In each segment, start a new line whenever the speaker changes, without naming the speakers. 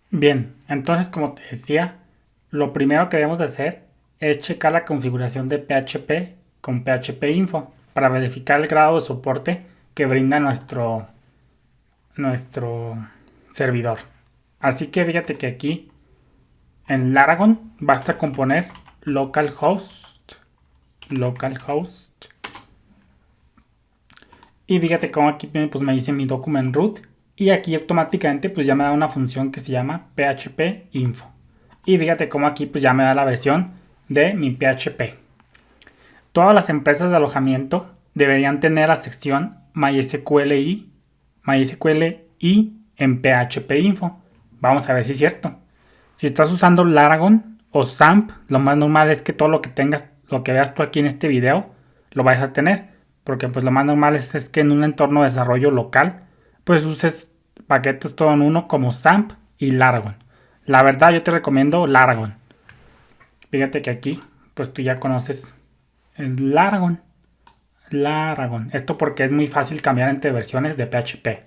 Bien, entonces como te decía, lo primero que debemos de hacer es checar la configuración de PHP con PHP Info para verificar el grado de soporte que brinda nuestro servidor. Así que fíjate que aquí en Laragon basta con poner localhost y fíjate cómo aquí pues me dice mi document root y aquí automáticamente pues ya me da una función que se llama php info y fíjate cómo aquí pues ya me da la versión de mi PHP. Todas las empresas de alojamiento deberían tener la sección MySQLi en PHP info. Vamos a ver si es cierto. Si estás usando Laragon o SAMP, lo más normal es que todo lo que tengas, lo que veas tú aquí en este video, lo vayas a tener. Porque pues lo más normal es que en un entorno de desarrollo local, pues uses paquetes todo en uno como SAMP y Laragon. La verdad yo te recomiendo Laragon. Fíjate que aquí, pues tú ya conoces el Laragon. Esto porque es muy fácil cambiar entre versiones de PHP.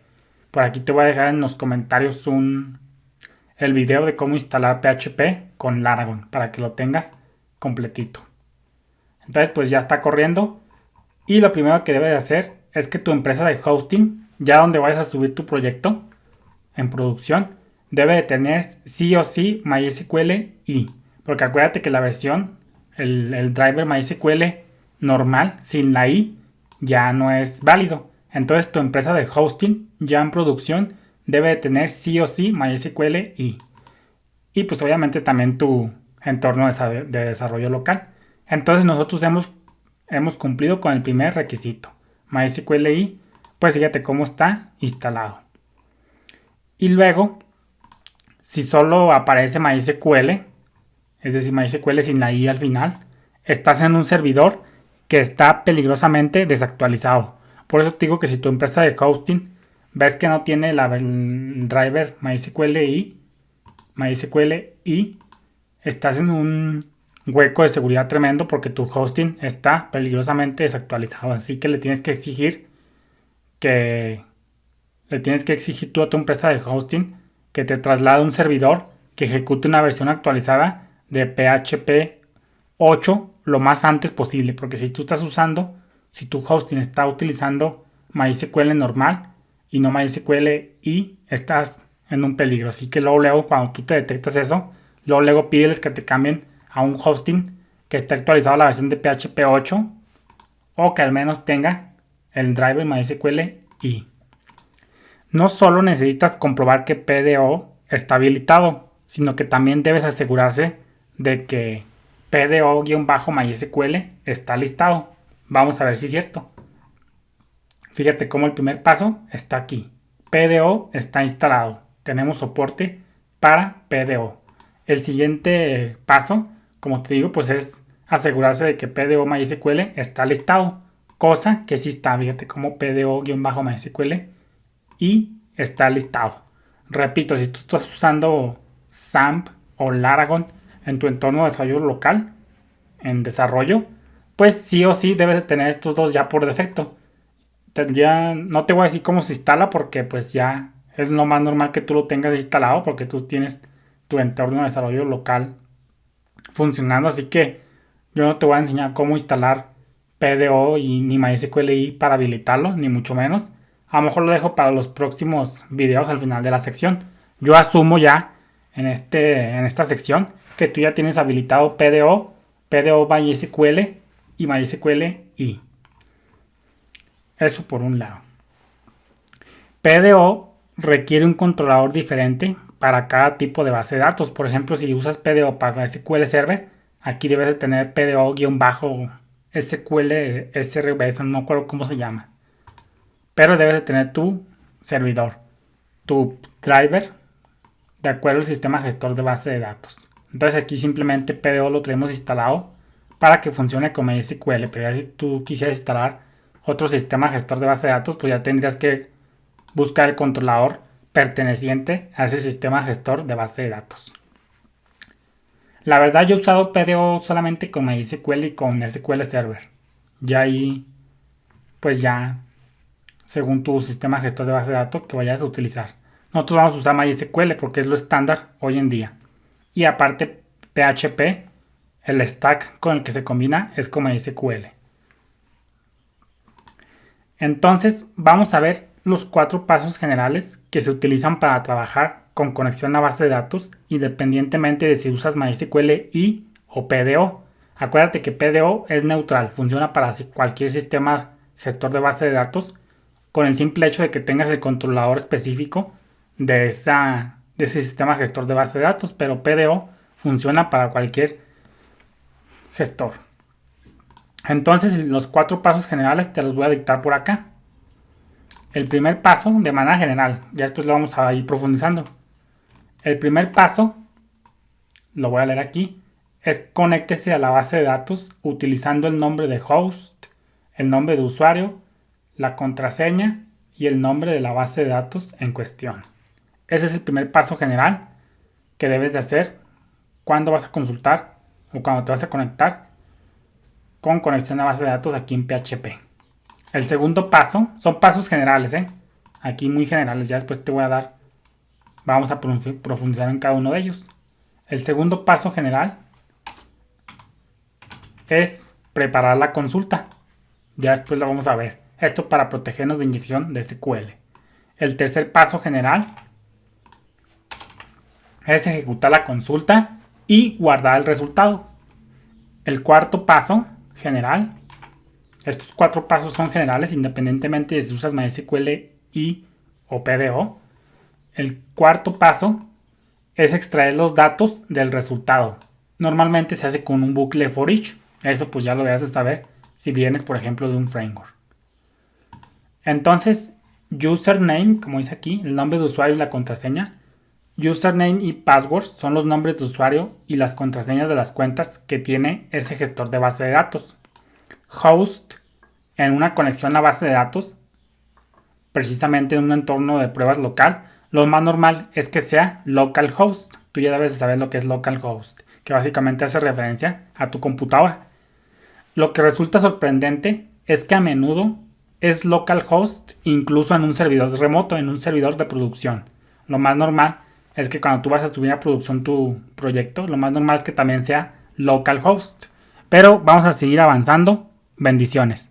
Por aquí te voy a dejar en los comentarios el video de cómo instalar PHP con Laragon para que lo tengas completito. Entonces pues ya está corriendo y lo primero que debes de hacer es que tu empresa de hosting, ya donde vayas a subir tu proyecto en producción, debe de tener sí o sí MySQL y porque acuérdate que la versión, el driver MySQL normal sin la i ya no es válido. Entonces tu empresa de hosting ya en producción debe de tener sí o sí MySQL y pues obviamente también tu entorno de desarrollo local. Entonces nosotros hemos cumplido con el primer requisito. MySQLi, pues fíjate cómo está instalado. Y luego, si solo aparece MySQL, es decir, MySQL sin la i al final, estás en un servidor que está peligrosamente desactualizado. Por eso te digo que si tu empresa de hosting ves que no tiene el driver MySQL i, estás en un hueco de seguridad tremendo porque tu hosting está peligrosamente desactualizado. Así que le tienes que exigir tú a tu empresa de hosting que te traslade un servidor que ejecute una versión actualizada de PHP 8 lo más antes posible. Porque si tu hosting está utilizando MySQL normal y no MySQL i, estás en un peligro. Así que luego cuando tú te detectas eso, luego pídeles que te cambien a un hosting que esté actualizado a la versión de PHP 8 o que al menos tenga el driver MySQL i. No solo necesitas comprobar que PDO está habilitado, sino que también debes asegurarse de que PDO-MySQL está listado. Vamos a ver si es cierto. Fíjate cómo el primer paso está aquí. PDO está instalado. Tenemos soporte para PDO. El siguiente paso, como te digo, pues es asegurarse de que PDO MySQL está listado. Cosa que sí está. Fíjate cómo PDO-MySQL y está listado. Repito, si tú estás usando SAMP o Laragon en tu entorno de desarrollo local, en desarrollo, pues sí o sí debes de tener estos dos ya por defecto. Ya no te voy a decir cómo se instala porque pues ya es lo más normal que tú lo tengas instalado porque tú tienes tu entorno de desarrollo local funcionando, así que yo no te voy a enseñar cómo instalar PDO y ni MySQLi para habilitarlo, ni mucho menos. A lo mejor lo dejo para los próximos videos al final de la sección. Yo asumo ya en esta sección que tú ya tienes habilitado PDO MySQL y MySQLi. Eso por un lado. PDO requiere un controlador diferente para cada tipo de base de datos. Por ejemplo, si usas PDO para SQL Server, aquí debes de tener PDO-SQL SRBS, no me acuerdo cómo se llama. Pero debes de tener tu servidor, tu driver, de acuerdo al sistema gestor de base de datos. Entonces aquí simplemente PDO lo tenemos instalado para que funcione como MySQL. Pero ya si tú quisieras instalar otro sistema gestor de base de datos, pues ya tendrías que buscar el controlador perteneciente a ese sistema gestor de base de datos. La verdad yo he usado PDO solamente con MySQL y con SQL Server. Ya ahí, pues ya, según tu sistema gestor de base de datos que vayas a utilizar. nosotros vamos a usar MySQL porque es lo estándar hoy en día. Y aparte PHP, el stack con el que se combina es con MySQL. Entonces vamos a ver los 4 pasos generales que se utilizan para trabajar con conexión a base de datos, independientemente de si usas MySQL y o PDO. Acuérdate que PDO es neutral, funciona para cualquier sistema gestor de base de datos, con el simple hecho de que tengas el controlador específico de ese sistema gestor de base de datos, pero PDO funciona para cualquier gestor. Entonces los 4 pasos generales te los voy a dictar por acá. El primer paso de manera general, ya después lo vamos a ir profundizando. El primer paso, lo voy a leer aquí, es conéctese a la base de datos utilizando el nombre de host, el nombre de usuario, la contraseña y el nombre de la base de datos en cuestión. Ese es el primer paso general que debes de hacer cuando vas a consultar o cuando te vas a conectar con conexión a base de datos aquí en PHP. El segundo paso, son pasos generales, aquí muy generales, ya después te voy a dar, vamos a profundizar en cada uno de ellos. El segundo paso general es preparar la consulta, ya después lo vamos a ver. Esto para protegernos de inyección de SQL. El tercer paso general es ejecutar la consulta y guardar el resultado. El cuarto paso general, estos 4 pasos son generales independientemente de si usas MySQL y o PDO. El cuarto paso es extraer los datos del resultado. Normalmente se hace con un bucle for each. Eso pues ya lo debes de saber si vienes por ejemplo de un framework. Entonces username, como dice aquí, el nombre de usuario y la contraseña. Username y password son los nombres de usuario y las contraseñas de las cuentas que tiene ese gestor de base de datos. Host, en una conexión a base de datos, precisamente en un entorno de pruebas local, lo más normal es que sea localhost. Tú ya debes de saber lo que es localhost, que básicamente hace referencia a tu computadora. Lo que resulta sorprendente es que a menudo es localhost incluso en un servidor remoto, en un servidor de producción. Lo más normal es que cuando tú vas a subir a producción tu proyecto, lo más normal es que también sea localhost. Pero vamos a seguir avanzando. Bendiciones.